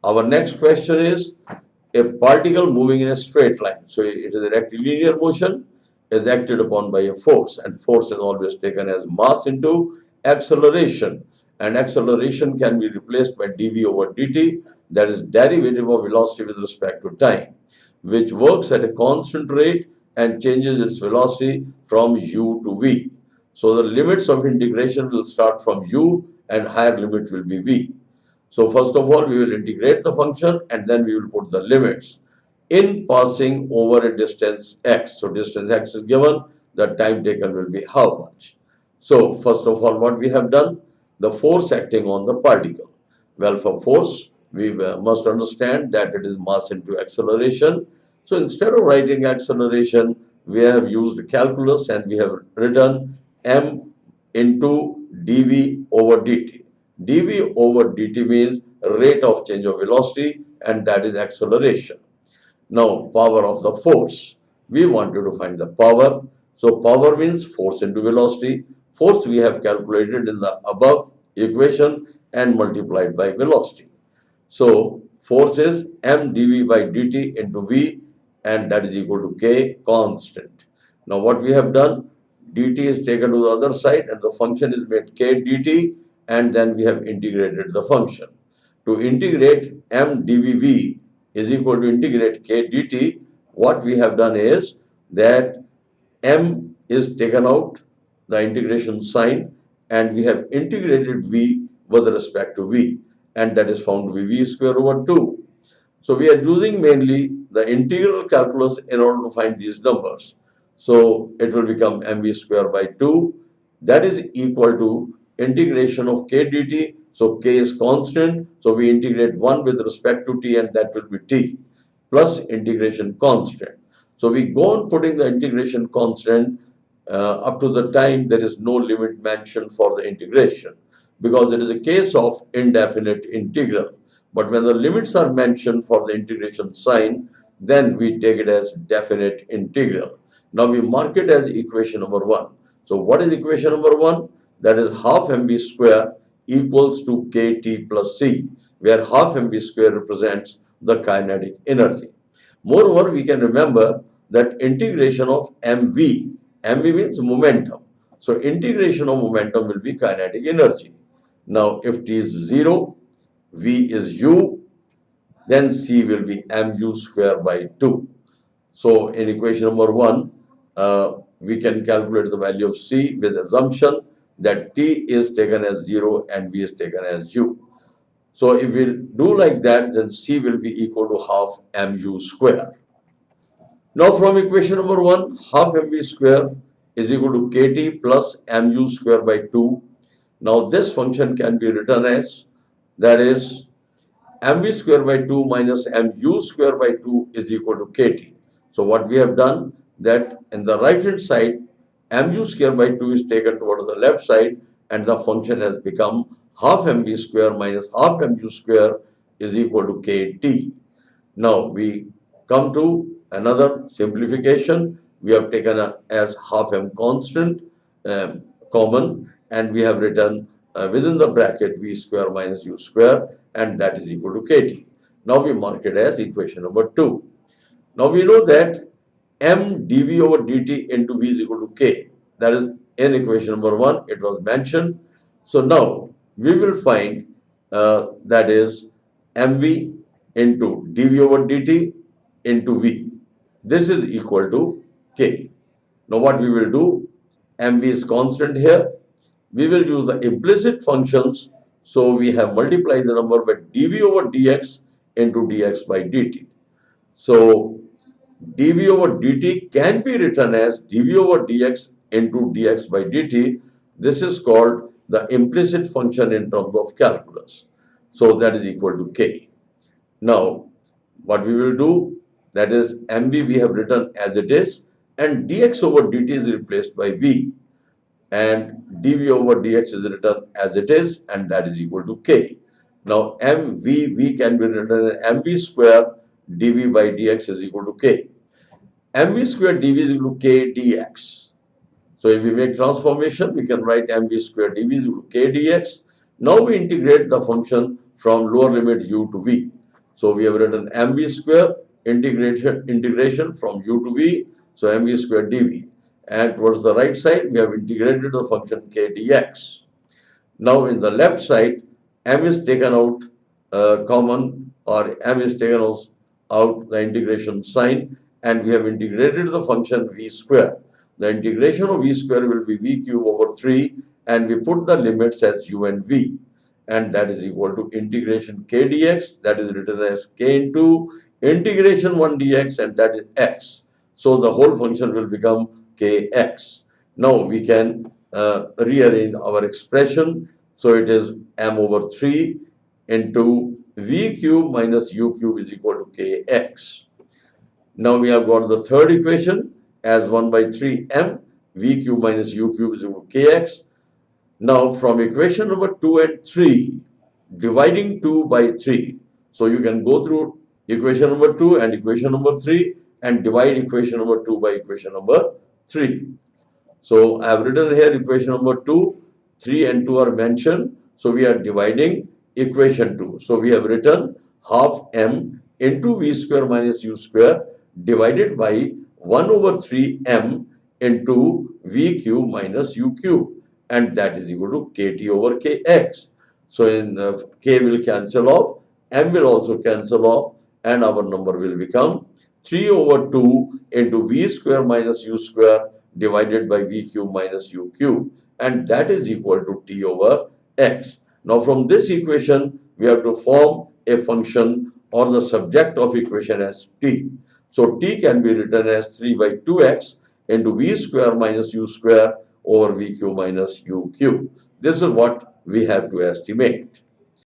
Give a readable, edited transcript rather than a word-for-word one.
Our next question is a particle moving in a straight line. So it is a rectilinear motion is acted upon by a force, and force is always taken as mass into acceleration, and acceleration can be replaced by dv over dt, that is derivative of velocity with respect to time, which works at a constant rate and changes its velocity from u to v. So the limits of integration will start from u and higher limit will be v. So first of all, we will integrate the function and then we will put the limits in passing over a distance x. So distance x is given, the time taken will be how much. So first of all, what we have done, the force acting on the particle. Well, for force, we must understand that it is mass into acceleration. So instead of writing acceleration, we have used calculus and we have written m into dv over dt. dv over dt means rate of change of velocity, and that is acceleration. Now, power of the force. We wanted to find the power. So, power means force into velocity. Force we have calculated in the above equation and multiplied by velocity. So, force is m dv by dt into v, and that is equal to k constant. Now, what we have done, dt is taken to the other side and the function is made k dt, and then we have integrated the function. To integrate m dvv is equal to integrate k dt, what we have done is that m is taken out, the integration sign, and we have integrated v with respect to v, and that is found to be v square over 2. So we are using mainly the integral calculus in order to find these numbers. So it will become mv square by 2, that is equal to integration of k dt. So k is constant, so we integrate 1 with respect to t, and that will be t, plus integration constant. So we go on putting the integration constant up to the time there is no limit mentioned for the integration, because it is a case of indefinite integral. But when the limits are mentioned for the integration sign, then we take it as definite integral. Now we mark it as equation number 1. So what is equation number 1? That is half mv square equals to kt plus c, where half mv square represents the kinetic energy. Moreover, we can remember that integration of mv means momentum. So integration of momentum will be kinetic energy. Now, if t is 0, v is u, then c will be mu square by 2. So in equation number 1, we can calculate the value of c with assumption that t is taken as 0 and v is taken as u. So if we do like that, then c will be equal to half mu square. Now from equation number 1, half mv square is equal to kt plus mu square by 2. Now this function can be written as, that is, mv square by 2 minus mu square by 2 is equal to kt. So what we have done, that in the right hand side, mu square by 2 is taken towards the left side, and the function has become half mv square minus half mu square is equal to kt. Now we come to another simplification. We have taken as half m constant common, and we have written within the bracket v square minus u square, and that is equal to kt. Now we mark it as equation number 2. Now we know that m dv over dt into v is equal to k. That is in equation number 1, it was mentioned. So now we will find that is mv into dv over dt into v. This is equal to k. Now what we will do, mv is constant here. We will use the implicit functions. So we have multiplied the number by dv over dx into dx by dt. So dv over dt can be written as dv over dx into dx by dt. This is called the implicit function in terms of calculus. So that is equal to k. Now what we will do, that is mv we have written as it is, and dx over dt is replaced by v, and dv over dx is written as it is, and that is equal to k. Now mv can be written as mv square dv by dx is equal to k. mv square dv is equal to k dx. So if we make transformation, we can write mv square dv is equal to k dx. Now we integrate the function from lower limit u to v. So we have written mv square integration from u to v. So mv square dv. And towards the right side, we have integrated the function k dx. Now in the left side, m is taken out common, or m is taken out the integration sign, and we have integrated the function v square. The integration of v square will be v cube over 3, and we put the limits as u and v, and that is equal to integration k dx, that is written as k into integration 1 dx, and that is x. So the whole function will become kx. Now we can rearrange our expression. So it is m over 3 into v cube minus u cube is equal to kx. Now we have got the third equation as 1 by 3 m v cube minus u cube is equal to kx. Now from equation number 2 and 3, dividing 2 by 3. So you can go through equation number 2 and equation number 3 and divide equation number 2 by equation number 3. So I have written here equation number 2, 3 and 2 are mentioned. So we are dividing equation 2. So we have written half m into v square minus u square divided by 1 over 3 m into v cube minus u cube, and that is equal to kt over kx. So in k will cancel off, m will also cancel off, and our number will become 3 over 2 into v square minus u square divided by v cube minus u cube, and that is equal to t over x. Now from this equation, we have to form a function or the subject of equation as t. So t can be written as 3 by 2x into v square minus u square over v cube minus u cube. This is what we have to estimate.